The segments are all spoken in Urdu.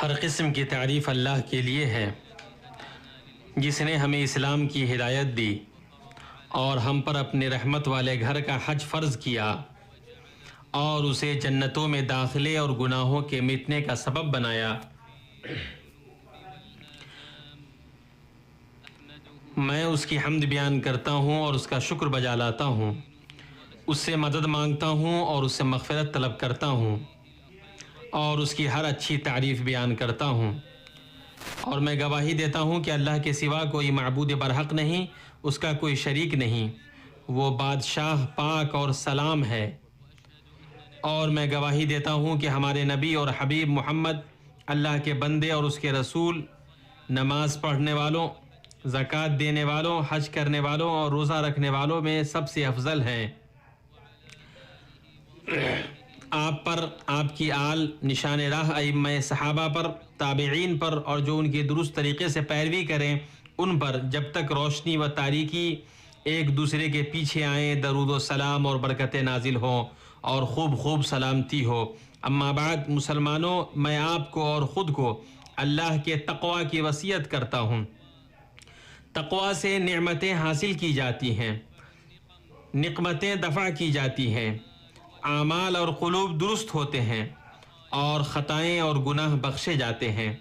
ہر قسم کی تعریف اللہ کے لیے ہے جس نے ہمیں اسلام کی ہدایت دی اور ہم پر اپنے رحمت والے گھر کا حج فرض کیا اور اسے جنتوں میں داخلے اور گناہوں کے مٹنے کا سبب بنایا۔ میں اس کی حمد بیان کرتا ہوں اور اس کا شکر بجا لاتا ہوں، اس سے مدد مانگتا ہوں اور اس سے مغفرت طلب کرتا ہوں اور اس کی ہر اچھی تعریف بیان کرتا ہوں، اور میں گواہی دیتا ہوں کہ اللہ کے سوا کوئی معبود برحق نہیں، اس کا کوئی شریک نہیں، وہ بادشاہ پاک اور سلام ہے۔ اور میں گواہی دیتا ہوں کہ ہمارے نبی اور حبیب محمد اللہ کے بندے اور اس کے رسول، نماز پڑھنے والوں، زکوٰۃ دینے والوں، حج کرنے والوں اور روزہ رکھنے والوں میں سب سے افضل ہیں۔ آپ پر، آپ کی آل، نشان راہ ائمہ صحابہ پر، تابعین پر اور جو ان کی درست طریقے سے پیروی کریں ان پر جب تک روشنی و تاریکی ایک دوسرے کے پیچھے آئیں درود و سلام اور برکتیں نازل ہوں اور خوب خوب سلامتی ہو۔ اما بعد، مسلمانوں، میں آپ کو اور خود کو اللہ کے تقوی کی وصیت کرتا ہوں۔ تقوی سے نعمتیں حاصل کی جاتی ہیں، نقمتیں دفع کی جاتی ہیں، اعمال اور قلوب درست ہوتے ہیں اور خطائیں اور گناہ بخشے جاتے ہیں۔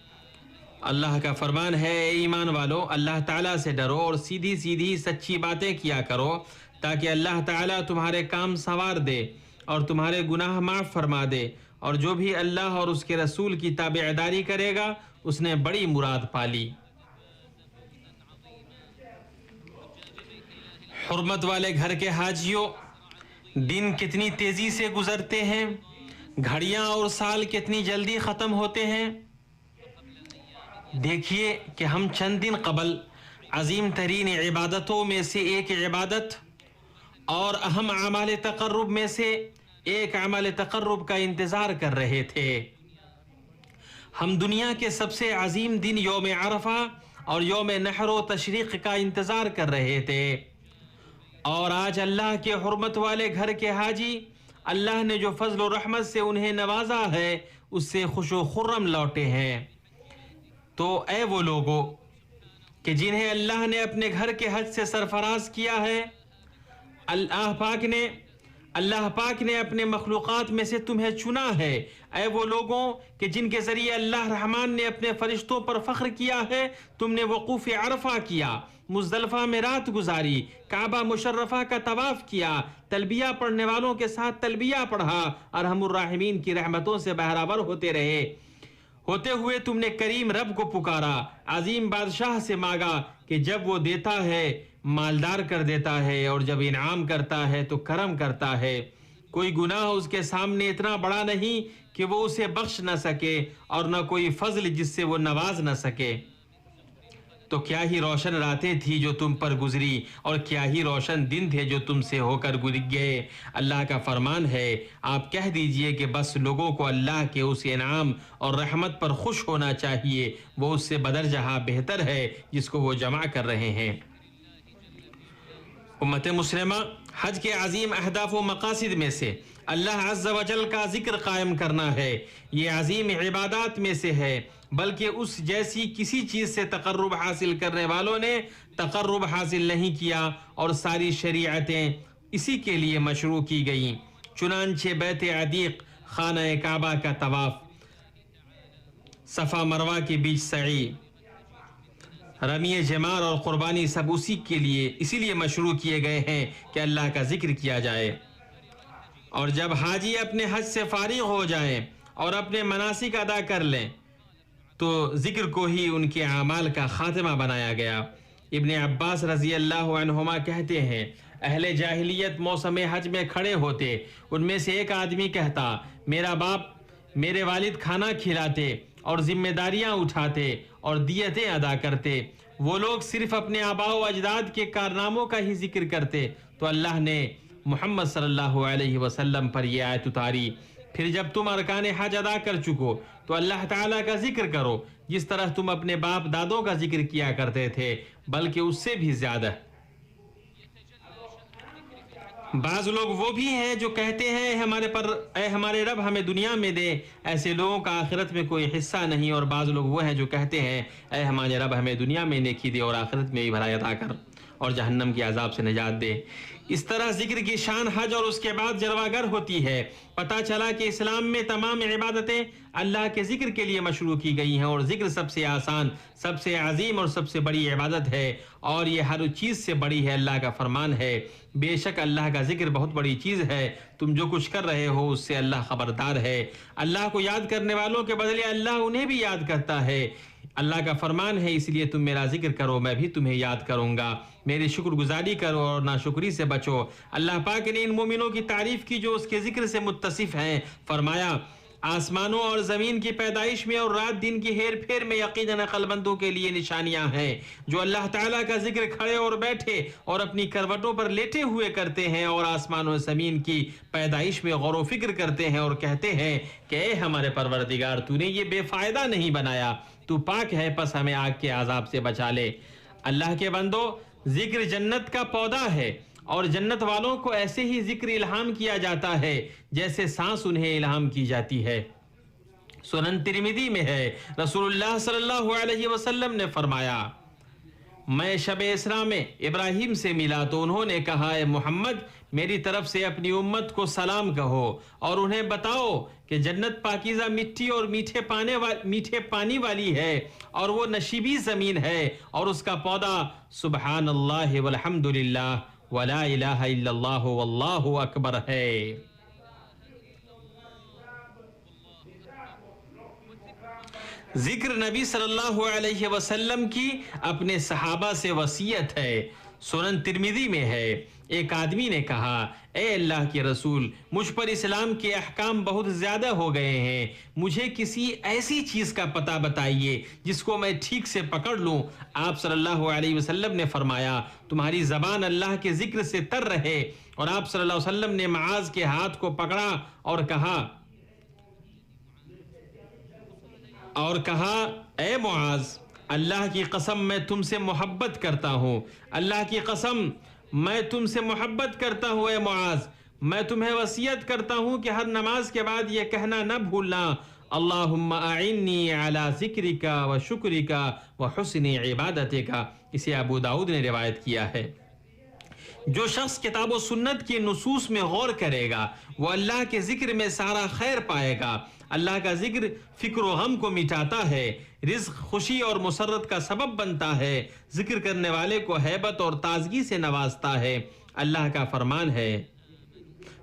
اللہ کا فرمان ہے، اے ایمان والو، اللہ تعالیٰ سے ڈرو اور سیدھی سیدھی سچی باتیں کیا کرو تاکہ اللہ تعالیٰ تمہارے کام سنوار دے اور تمہارے گناہ معاف فرما دے، اور جو بھی اللہ اور اس کے رسول کی تابعداری کرے گا اس نے بڑی مراد پالی۔ حرمت والے گھر کے حاجیوں، دن کتنی تیزی سے گزرتے ہیں، گھڑیاں اور سال کتنی جلدی ختم ہوتے ہیں۔ دیکھیے کہ ہم چند دن قبل عظیم ترین عبادتوں میں سے ایک عبادت اور اہم اعمال تقرب میں سے ایک عمل تقرب کا انتظار کر رہے تھے۔ ہم دنیا کے سب سے عظیم دن یوم عرفہ اور یوم نحر و تشریق کا انتظار کر رہے تھے، اور آج اللہ کے حرمت والے گھر کے حاجی، اللہ نے جو فضل و رحمت سے انہیں نوازا ہے اس سے خوش و خرم لوٹے ہیں۔ تو اے وہ لوگو کہ جنہیں اللہ نے اپنے گھر کے حج سے سرفراز کیا ہے، اللہ پاک نے اپنے مخلوقات میں سے تمہیں چنا ہے۔ اے وہ لوگوں کہ جن کے ذریعے اللہ رحمان نے اپنے فرشتوں پر فخر کیا ہے، تم نے وقوف عرفہ کیا، مزدلفہ میں رات گزاری، کعبہ مشرفہ کا طواف کیا، تلبیہ پڑھنے والوں کے ساتھ تلبیہ پڑھا، ارحم الراحمین کی رحمتوں سے بہرہ ور ہوتے رہے۔ ہوتے ہوئے تم نے کریم رب کو پکارا، عظیم بادشاہ سے مانگا کہ جب وہ دیتا ہے مالدار کر دیتا ہے اور جب انعام کرتا ہے تو کرم کرتا ہے۔ کوئی گناہ اس کے سامنے اتنا بڑا نہیں کہ وہ اسے بخش نہ سکے، اور نہ کوئی فضل جس سے وہ نواز نہ سکے۔ تو کیا ہی روشن راتیں تھی جو تم پر گزری، اور کیا ہی روشن دن تھے جو تم سے ہو کر گزر گئے۔ اللہ کا فرمان ہے، آپ کہہ دیجئے کہ بس لوگوں کو اللہ کے اس انعام اور رحمت پر خوش ہونا چاہیے، وہ اس سے بدرجہ بہتر ہے جس کو وہ جمع کر رہے ہیں۔ امت مسلمہ، حج کے عظیم اہداف و مقاصد میں سے اللہ عز و جل کا ذکر قائم کرنا ہے۔ یہ عظیم عبادات میں سے ہے، بلکہ اس جیسی کسی چیز سے تقرب حاصل کرنے والوں نے تقرب حاصل نہیں کیا، اور ساری شریعتیں اسی کے لیے مشروع کی گئیں۔ چنانچہ بیت عتیق، خانہ کعبہ کا طواف، صفا مروہ کے بیچ سعی، رمی جمار اور قربانی سب اسی لیے مشروع کیے گئے ہیں کہ اللہ کا ذکر کیا جائے۔ اور جب حاجی اپنے حج سے فارغ ہو جائیں اور اپنے مناسک ادا کر لیں تو ذکر کو ہی ان کے اعمال کا خاتمہ بنایا گیا۔ ابن عباس رضی اللہ عنہما کہتے ہیں، اہل جاہلیت موسم حج میں کھڑے ہوتے، ان میں سے ایک آدمی کہتا، میرا باپ، میرے والد کھانا کھلاتے اور ذمہ داریاں اٹھاتے اور دیتیں ادا کرتے، وہ لوگ صرف اپنے آباء و اجداد کے کارناموں کا ہی ذکر کرتے۔ تو اللہ نے محمد صلی اللہ علیہ وسلم پر یہ آیت اتاری، پھر جب تم ارکان حج ادا کر چکو تو اللہ تعالیٰ کا ذکر کرو جس طرح تم اپنے باپ دادوں کا ذکر کیا کرتے تھے، بلکہ اس سے بھی زیادہ۔ بعض لوگ وہ بھی ہیں جو کہتے ہیں اے ہمارے رب ہمیں دنیا میں دے، ایسے لوگوں کا آخرت میں کوئی حصہ نہیں. اور بعض لوگ وہ ہیں جو کہتے ہیں اے ہمارے رب ہمیں دنیا میں نیکی دے اور آخرت میں بھی بھلائی عطا کر اور جہنم کے عذاب سے نجات دے. اس طرح ذکر کی شان حج اور اس کے بعد جلوہ گر ہوتی ہے. پتہ چلا کہ اسلام میں تمام عبادتیں اللہ کے ذکر کے لیے مشروع کی گئی ہیں، اور ذکر سب سے آسان، سب سے عظیم اور سب سے بڑی عبادت ہے، اور یہ ہر چیز سے بڑی ہے. اللہ کا فرمان ہے بے شک اللہ کا ذکر بہت بڑی چیز ہے، تم جو کچھ کر رہے ہو اس سے اللہ خبردار ہے. اللہ کو یاد کرنے والوں کے بدلے اللہ انہیں بھی یاد کرتا ہے. اللہ کا فرمان ہے اس لیے تم میرا ذکر کرو میں بھی تمہیں یاد کروں گا. میری شکر گزاری کرو اور ناشکری سے بچو. اللہ پاک نے ان مومنوں کی تعریف کی جو اس کے ذکر سے متصف ہیں. فرمایا آسمانوں اور زمین کی پیدائش میں اور رات دن کی ہیر پھیر میں یقیناً عقل مندوں کے لیے نشانیاں ہیں جو اللہ تعالیٰ کا ذکر کھڑے اور بیٹھے اور اپنی کروٹوں پر لیٹے ہوئے کرتے ہیں، اور آسمان و زمین کی پیدائش میں غور و فکر کرتے ہیں اور کہتے ہیں کہ اے ہمارے پروردگار تو نے یہ بے فائدہ نہیں بنایا، تو پاک ہے پس ہمیں آگ کے عذاب سے بچا لے. اللہ کے بندو، ذکر جنت کا پودا ہے، اور جنت والوں کو ایسے ہی ذکر الہام کیا جاتا ہے جیسے سانس انہیں الہام کی جاتی ہے. سنن ترمذی میں ہے رسول اللہ صلی اللہ علیہ وسلم نے فرمایا میں شب اسراء میں ابراہیم سے ملا تو انہوں نے کہا اے محمد میری طرف سے اپنی امت کو سلام کہو اور انہیں بتاؤ کہ جنت پاکیزہ مٹی اور میٹھے پانی والی ہے، اور وہ نشیبی زمین ہے، اور اس کا پودا سبحان اللہ والحمد للہ ولا الہ الا اللہ واللہ اکبر ہے. ذکر نبی صلی اللہ علیہ وسلم کی اپنے صحابہ سے وصیت ہے. سنن ترمذی میں ہے ایک آدمی نے کہا اے اللہ کے رسول مجھ پر اسلام کے احکام بہت زیادہ ہو گئے ہیں، مجھے کسی ایسی چیز کا پتہ بتائیے جس کو میں ٹھیک سے پکڑ لوں. آپ صلی اللہ علیہ وسلم نے فرمایا تمہاری زبان اللہ کے ذکر سے تر رہے. اور آپ صلی اللہ علیہ وسلم نے معاذ کے ہاتھ کو پکڑا اور کہا اے معاذ اللہ کی قسم میں تم سے محبت کرتا ہوں، اللہ کی قسم میں تم سے محبت کرتا ہوں اے معاذ، میں تمہیں وصیت کرتا ہوں کہ ہر نماز کے بعد یہ کہنا نہ بھولنا اللہم اعنی علی ذکرک و شکرک و حسن عبادتک. اسے ابو داؤد نے روایت کیا ہے. جو شخص کتاب و سنت کی نصوص میں غور کرے گا وہ اللہ کے ذکر میں سارا خیر پائے گا. اللہ کا ذکر فکر و غم کو مٹاتا ہے، رزق خوشی اور مسرت کا سبب بنتا ہے، ذکر کرنے والے کو ہیبت اور تازگی سے نوازتا ہے. اللہ کا فرمان ہے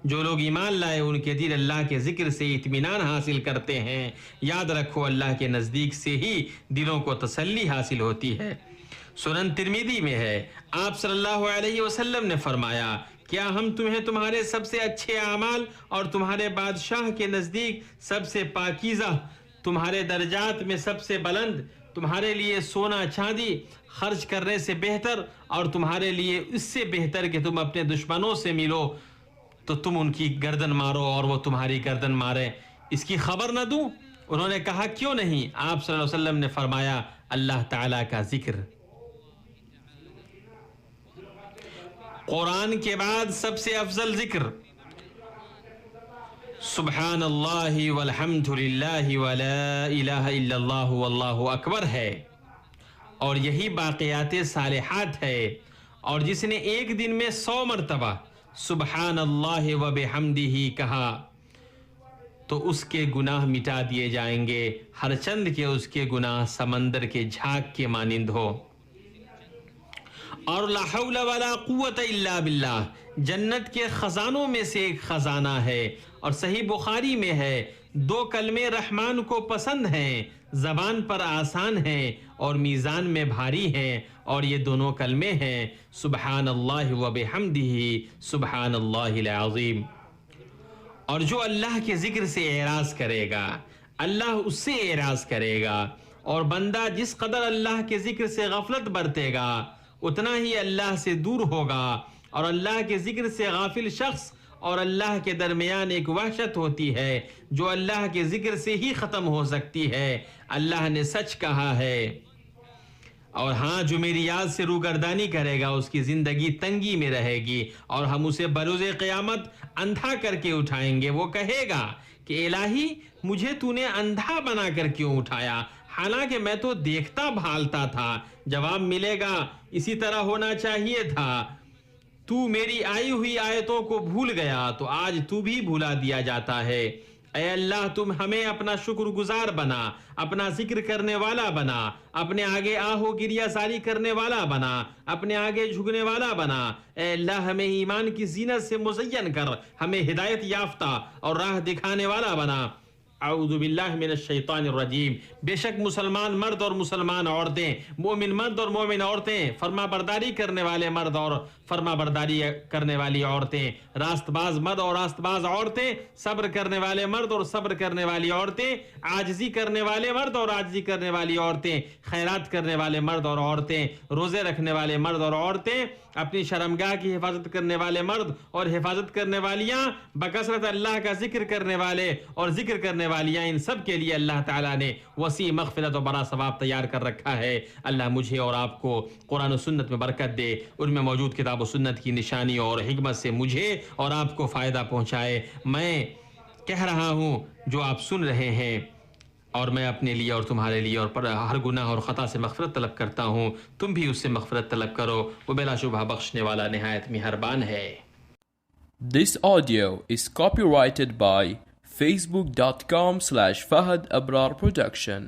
جو لوگ ایمان لائے ان کے دل اللہ کے ذکر سے اطمینان حاصل کرتے ہیں. یاد رکھو اللہ کے نزدیک سے ہی دلوں کو تسلی حاصل ہوتی ہے. سنن ترمذی میں ہے آپ صلی اللہ علیہ وسلم نے فرمایا کیا ہم تمہیں تمہارے سب سے اچھے اعمال اور تمہارے بادشاہ کے نزدیک سب سے پاکیزہ، تمہارے درجات میں سب سے بلند، تمہارے لیے سونا چاندی خرچ کرنے سے بہتر اور تمہارے لیے اس سے بہتر کہ تم اپنے دشمنوں سے ملو تو تم ان کی گردن مارو اور وہ تمہاری گردن مارے، اس کی خبر نہ دوں؟ انہوں نے کہا کیوں نہیں؟ آپ صلی اللہ علیہ وسلم نے فرمایا اللہ تعالیٰ کا ذکر. قرآن کے بعد سب سے افضل ذکر سبحان اللہ والحمد للہ ولا الہ الا اللہ واللہ اکبر ہے، اور یہی باقیات صالحات ہے. اور جس نے ایک دن میں 100 مرتبہ سبحان اللہ و بحمدہ کہا تو اس کے گناہ مٹا دیے جائیں گے، ہر چند کے اس کے گناہ سمندر کے جھاگ کے مانند ہو. اور لا حول ولا قوت الا باللہ جنت کے خزانوں میں سے ایک خزانہ ہے. اور صحیح بخاری میں ہے 2 کلمے رحمان کو پسند ہیں، زبان پر آسان ہیں اور میزان میں بھاری ہیں، اور یہ دونوں کلمے ہیں سبحان اللہ و بحمدہ سبحان اللہ العظیم. اور جو اللہ کے ذکر سے اعراض کرے گا اللہ اس سے اعراض کرے گا، اور بندہ جس قدر اللہ کے ذکر سے غفلت برتے گا اتنا ہی اللہ سے دور ہوگا. اور اللہ کے ذکر سے غافل شخص اور اللہ کے درمیان ایک وحشت ہوتی ہے جو اللہ کے ذکر سے ہی ختم ہو سکتی ہے. اللہ نے سچ کہا ہے اور ہاں جو میری یاد سے روگردانی کرے گا اس کی زندگی تنگی میں رہے گی، اور ہم اسے بروز قیامت اندھا کر کے اٹھائیں گے۔ وہ کہے گا کہ الہی مجھے تو نے اندھا بنا کر کیوں اٹھایا، حالانکہ میں تو دیکھتا بھالتا تھا۔ جواب ملے گا اسی طرح ہونا چاہیے تھا، تو میری آئی ہوئی آیتوں کو بھول گیا تو آج تو بھی بھلا دیا جاتا ہے۔ اے اللہ تم ہمیں اپنا شکر گزار بنا، اپنا ذکر کرنے والا بنا، اپنے آگے آہو گریہ ساری کرنے والا بنا، اپنے آگے جھکنے والا بنا۔ اے اللہ ہمیں ایمان کی زینت سے مزین کر، ہمیں ہدایت یافتہ اور راہ دکھانے والا بنا۔ اعوذ باللہ من الشیطان الرجیم۔ بے شک مسلمان مرد اور مسلمان عورتیں، مومن مرد اور مومن عورتیں، فرما برداری کرنے والے مرد اور فرما برداری کرنے والی عورتیں، راست باز مرد اور راست باز عورتیں، صبر کرنے والے مرد اور صبر کرنے والی عورتیں، عاجزی کرنے والے مرد اور عاجزی کرنے والی عورتیں، خیرات کرنے والے مرد اور عورتیں، روزے رکھنے والے مرد اور عورتیں، اپنی شرمگاہ کی حفاظت کرنے والے مرد اور حفاظت کرنے والیاں، بکثرت اللہ کا ذکر کرنے والے اور ذکر کرنے والیاں، ان سب کے لیے اللہ تعالیٰ نے وسیع مغفرت و بڑا ثواب تیار کر رکھا ہے۔ اللہ مجھے اور آپ کو قرآن و سنت میں برکت دے، ان میں موجود کتاب و سنت کی نشانیوں اور حکمت سے مجھے اور آپ کو فائدہ پہنچائے۔ میں کہہ رہا ہوں جو آپ سن رہے ہیں، اور میں اپنے لیے اور تمہارے لیے اور ہر گناہ اور خطا سے مغفرت طلب کرتا ہوں، تم بھی اس سے مغفرت طلب کرو، وہ بلا شبہ بخشنے والا نہایت مہربان ہے۔ This audio is copyrighted by facebook.com/Fahad Abrar Production.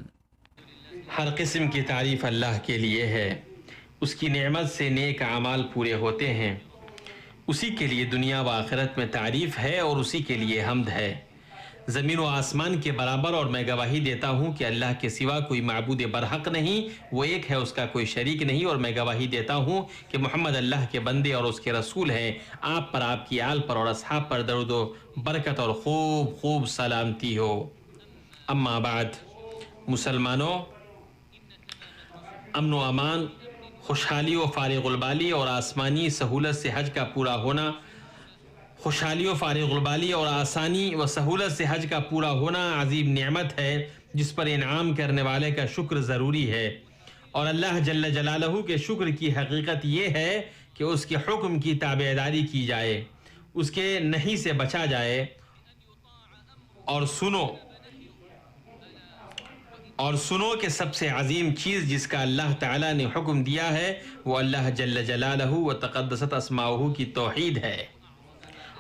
ہر قسم کی تعریف اللہ کے لیے ہے، اس کی نعمت سے نیک اعمال پورے ہوتے ہیں، اسی کے لیے دنیا و آخرت میں تعریف ہے اور اسی کے لیے حمد ہے۔ زمین و آسمان کے برابر اور میں گواہی دیتا ہوں کہ اللہ کے سوا کوئی معبود برحق نہیں، وہ ایک ہے، اس کا کوئی شریک نہیں، اور میں گواہی دیتا ہوں کہ محمد اللہ کے بندے اور اس کے رسول ہیں۔ آپ پر، آپ کی آل پر اور اصحاب پر درود و برکت اور خوب خوب سلامتی ہو۔ اما بعد، مسلمانوں، امن و امان، خوشحالی و فارغ البالی اور آسمانی سہولت سے حج کا پورا ہونا، خوشحالی و فارغ البالی اور آسانی و سہولت سے حج کا پورا ہونا عظیم نعمت ہے جس پر انعام کرنے والے کا شکر ضروری ہے، اور اللہ جل جلالہ کے شکر کی حقیقت یہ ہے کہ اس کے حکم کی تابعداری کی جائے، اس کے نہی سے بچا جائے، اور سنو کہ سب سے عظیم چیز جس کا اللہ تعالیٰ نے حکم دیا ہے وہ اللہ جل جلالہ و تقدست اسماؤہ کی توحید ہے،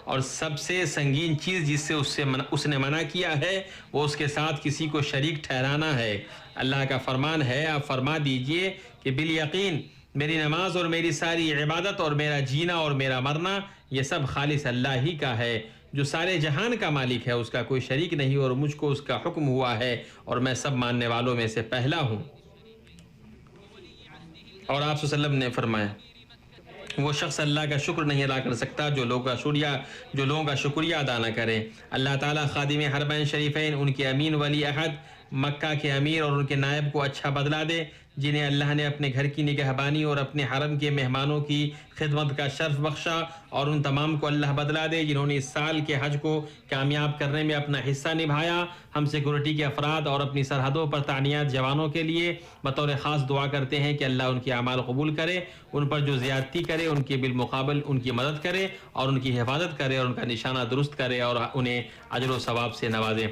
اور سب سے سنگین چیز جس سے اس نے منع کیا ہے وہ اس کے ساتھ کسی کو شریک ٹھہرانا ہے۔ اللہ کا فرمان ہے، آپ فرما دیجئے کہ بالیقین میری نماز اور میری ساری عبادت اور میرا جینا اور میرا مرنا یہ سب خالص اللہ ہی کا ہے، جو سارے جہان کا مالک ہے، اس کا کوئی شریک نہیں، اور مجھ کو اس کا حکم ہوا ہے اور میں سب ماننے والوں میں سے پہلا ہوں۔ اور آپ صلی اللہ علیہ وسلم نے فرمایا وہ شخص اللہ کا شکر نہیں ادا کر سکتا جو لوگوں کا شکریہ ادا نہ کرے۔ اللہ تعالیٰ خادم حرمین شریفین، ان کے امین ولی عہد مکہ کے امیر اور ان کے نائب کو اچھا بدلہ دے، جنہیں اللہ نے اپنے گھر کی نگہبانی اور اپنے حرم کے مہمانوں کی خدمت کا شرف بخشا، اور ان تمام کو اللہ بدلہ دے جنہوں نے اس سال کے حج کو کامیاب کرنے میں اپنا حصہ نبھایا۔ ہم سیکورٹی کے افراد اور اپنی سرحدوں پر تعینات جوانوں کے لیے بطور خاص دعا کرتے ہیں کہ اللہ ان کے اعمال قبول کرے، ان پر جو زیادتی کرے ان کے بالمقابل ان کی مدد کرے اور ان کی حفاظت کرے اور ان کا نشانہ درست کرے اور انہیں اجر و ثواب سے نوازے۔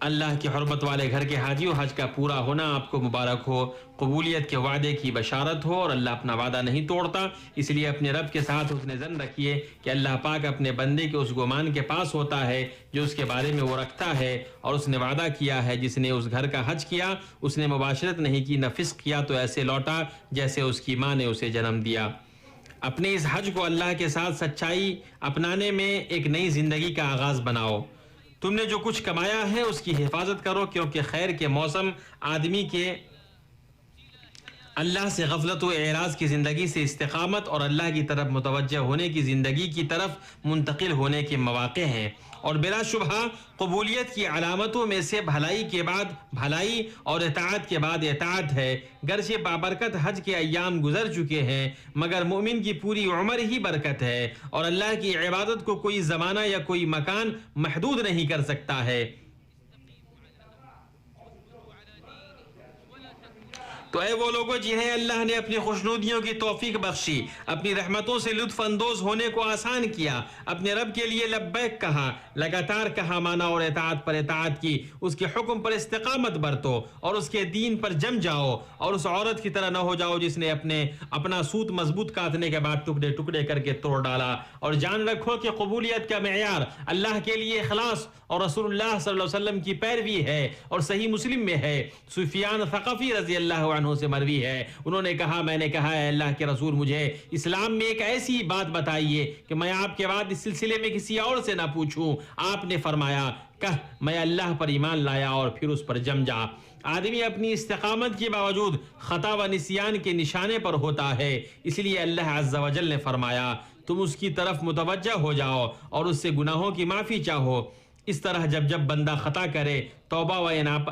اللہ کی حرمت والے گھر کے حاجی و حج کا پورا ہونا آپ کو مبارک ہو، قبولیت کے وعدے کی بشارت ہو، اور اللہ اپنا وعدہ نہیں توڑتا، اس لیے اپنے رب کے ساتھ حسن ظن رکھیے کہ اللہ پاک اپنے بندے کے اس گمان کے پاس ہوتا ہے جو اس کے بارے میں وہ رکھتا ہے، اور اس نے وعدہ کیا ہے جس نے اس گھر کا حج کیا، اس نے مباشرت نہیں کی نہ فسق کیا تو ایسے لوٹا جیسے اس کی ماں نے اسے جنم دیا۔ اپنے اس حج کو اللہ کے ساتھ سچائی اپنانے میں ایک نئی زندگی کا آغاز بناؤ۔ تم نے جو کچھ کمایا ہے اس کی حفاظت کرو، کیونکہ خیر کے موسم آدمی کے اللہ سے غفلت و اعراض کی زندگی سے استقامت اور اللہ کی طرف متوجہ ہونے کی زندگی کی طرف منتقل ہونے کے مواقع ہیں، اور بلا شبہ قبولیت کی علامتوں میں سے بھلائی کے بعد بھلائی اور اطاعت کے بعد اطاعت ہے۔ گرچہ بابرکت حج کے ایام گزر چکے ہیں مگر مومن کی پوری عمر ہی برکت ہے، اور اللہ کی عبادت کو کوئی زمانہ یا کوئی مکان محدود نہیں کر سکتا ہے۔ تو اے وہ لوگوں جنہیں اللہ نے اپنی خوشنودیوں کی توفیق بخشی، اپنی رحمتوں سے لطف اندوز ہونے کو آسان کیا، اپنے رب کے لیے لبیک کہا، لگاتار کہا مانا اور اطاعت پر اطاعت کی، اس کے حکم پر استقامت برتو اور اس کے دین پر جم جاؤ، اور اس عورت کی طرح نہ ہو جاؤ جس نے اپنا سوت مضبوط کاٹنے کے بعد ٹکڑے ٹکڑے کر کے توڑ ڈالا۔ اور جان رکھو کہ قبولیت کا معیار اللہ کے لیے اخلاص اور رسول اللہ صلی اللہ علیہ وسلم کی پیروی ہے، اور صحیح مسلم میں ہے، سفیان ثقفی رضی اللہ عنہ سے مروی ہے، انہوں نے کہا میں نے کہا اے اللہ کے رسول مجھے اسلام میں ایک ایسی بات بتائیے کہ میں آپ کے بعد اس سلسلے میں کسی اور سے نہ پوچھوں۔ آپ نے فرمایا کہ میں اللہ پر ایمان لایا اور پھر اس پر جم جا۔ آدمی اپنی استقامت کے باوجود خطا و نسیان کے نشانے پر ہوتا ہے، اس لیے اللہ عز و جل نے فرمایا تم اس کی طرف متوجہ ہو جاؤ اور اس سے گناہوں کی معافی چاہو۔ اس طرح جب بندہ خطا کرے توبہ و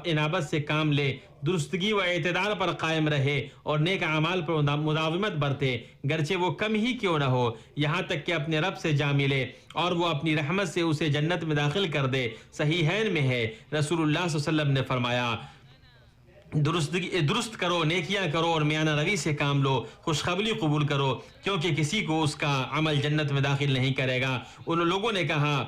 انابت سے کام لے، درستگی و اعتدال پر قائم رہے اور نیک اعمال پر مداومت برتے، گرچہ وہ کم ہی کیوں نہ ہو، یہاں تک کہ اپنے رب سے جا ملے اور وہ اپنی رحمت سے اسے جنت میں داخل کر دے۔ صحیحین میں ہے، رسول اللہ صلی اللہ علیہ وسلم نے فرمایا درست کرو، نیکیاں کرو اور میانہ روی سے کام لو، خوشخبری قبول کرو، کیونکہ کسی کو اس کا عمل جنت میں داخل نہیں کرے گا۔ ان لوگوں نے کہا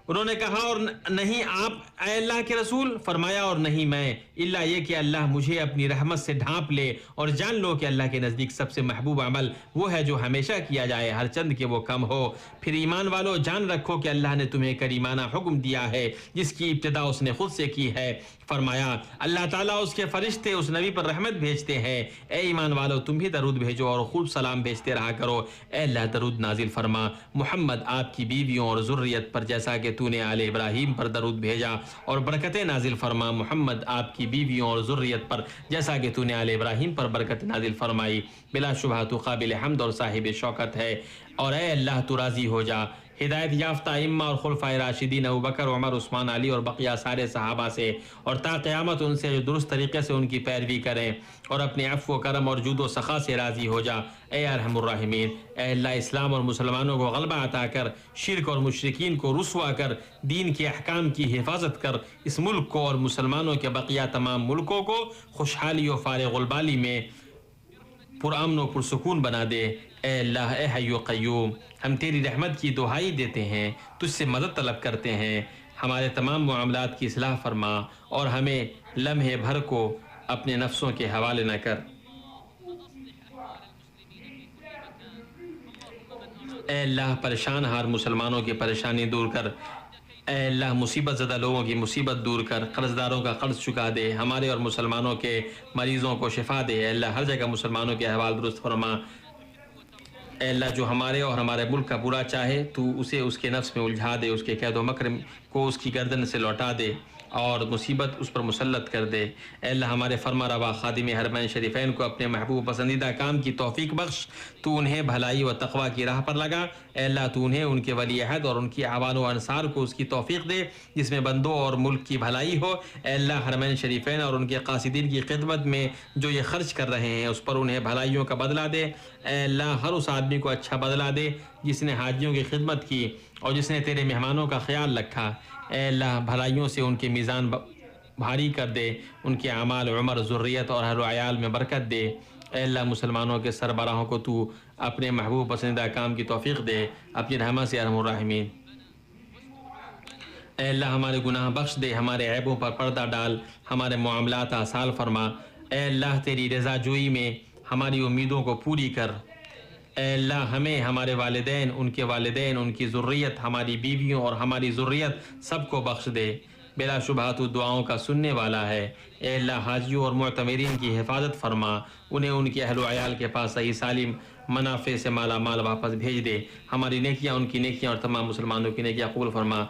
اور نہیں آپ اے اللہ کے رسول؟ فرمایا اور نہیں میں، الا یہ کہ اللہ مجھے اپنی رحمت سے ڈھانپ لے، اور جان لو کہ اللہ کے نزدیک سب سے محبوب عمل وہ ہے جو ہمیشہ کیا جائے، ہر چند کہ وہ کم ہو۔ پھر ایمان والو جان رکھو کہ اللہ نے تمہیں کریمانہ حکم دیا ہے جس کی ابتدا اس نے خود سے کی ہے۔ فرمایا اللہ تعالیٰ اس کے فرشتے اس نبی پر رحمت بھیجتے ہیں، اے ایمان والو تم بھی درود بھیجو اور خوب سلام بھیجتے رہا کرو۔ اے اللہ درود نازل فرما محمد آپ کی بیویوں اور ذریت پر جیسا کہ تو نے آل ابراہیم پر درود بھیجا، اور برکتیں نازل فرما محمد آپ کی بیویوں اور ذریت پر جیسا کہ تو نے آل ابراہیم پر برکت نازل فرمائی۔ بلا شبہ تو قابل حمد اور صاحب شوکت ہے، اور اے اللہ تو راضی ہو جا ہدایت یافتہ ائمہ اور خلفائے راشدین ابوبکر عمر عثمان علی اور بقیہ سارے صحابہ سے، اور تا قیامت ان سے جو درست طریقے سے ان کی پیروی کریں، اور اپنے عفو و کرم اور جود و سخا سے راضی ہو جا۔ اے ارحم الراحمین، اے اللہ اسلام اور مسلمانوں کو غلبہ عطا کر، شرک اور مشرکین کو رسوا کر، دین کے احکام کی حفاظت کر، اس ملک کو اور مسلمانوں کے بقیہ تمام ملکوں کو خوشحالی و فارغ البالی میں پرامن و پرسکون بنا دے۔ اے اللہ اے حی و قیوم، ہم تیری رحمت کی دعائی دیتے ہیں، تجھ سے مدد طلب کرتے ہیں، ہمارے تمام معاملات کی اصلاح فرما اور ہمیں لمحے بھر کو اپنے نفسوں کے حوالے نہ کر۔ اے اللہ پریشان ہار مسلمانوں کی پریشانی دور کر، اے اللہ مصیبت زدہ لوگوں کی مصیبت دور کر، قرض داروں کا قرض چکا دے، ہمارے اور مسلمانوں کے مریضوں کو شفا دے۔ اے اللہ ہر جگہ مسلمانوں کے احوال درست فرما۔ اے اللہ جو ہمارے اور ہمارے ملک کا برا چاہے تو اسے اس کے نفس میں الجھا دے، اس کے قید و مکر کو اس کی گردن سے لوٹا دے اور مصیبت اس پر مسلط کر دے۔ اے اللہ ہمارے فرما روا خادم حرمین شریفین کو اپنے محبوب پسندیدہ کام کی توفیق بخش، تو انہیں بھلائی و تقوی کی راہ پر لگا۔ اے اللہ تو انہیں ان کے ولی عہد اور ان کی اعوان و انصار کو اس کی توفیق دے جس میں بندوں اور ملک کی بھلائی ہو۔ اے اللہ حرمین شریفین اور ان کے قاصدین کی خدمت میں جو یہ خرچ کر رہے ہیں اس پر انہیں بھلائیوں کا بدلہ دے۔ اے اللہ ہر اس آدمی کو اچھا بدلہ دے جس نے حاجیوں کی خدمت کی اور جس نے تیرے مہمانوں کا خیال رکھا۔ اے اللہ بھلائیوں سے ان کے میزان بھاری کر دے، ان کے اعمال عمر ذریت اور اہل و عیال میں برکت دے۔ اے اللہ مسلمانوں کے سربراہوں کو تو اپنے محبوب پسندیدہ کام کی توفیق دے اپنی رحمت سے ارحم الراحمین۔ اے اللہ ہمارے گناہ بخش دے، ہمارے عیبوں پر پردہ ڈال، ہمارے معاملات آسان فرما۔ اے اللہ تیری رضا جوئی میں ہماری امیدوں کو پوری کر۔ اے اللہ ہمیں، ہمارے والدین، ان کی ذریت، ہماری بیویوں اور ہماری ذریت سب کو بخش دے۔ بلا شبہ تو دعاؤں کا سننے والا ہے۔ اے اللہ حاجیوں اور معتمرین کی حفاظت فرما، انہیں ان کے اہل و عیال کے پاس صحیح سالم منافع سے مالا مال واپس بھیج دے۔ ہماری نیکیاں، ان کی نیکیاں اور تمام مسلمانوں کی نیکیاں قبول فرما۔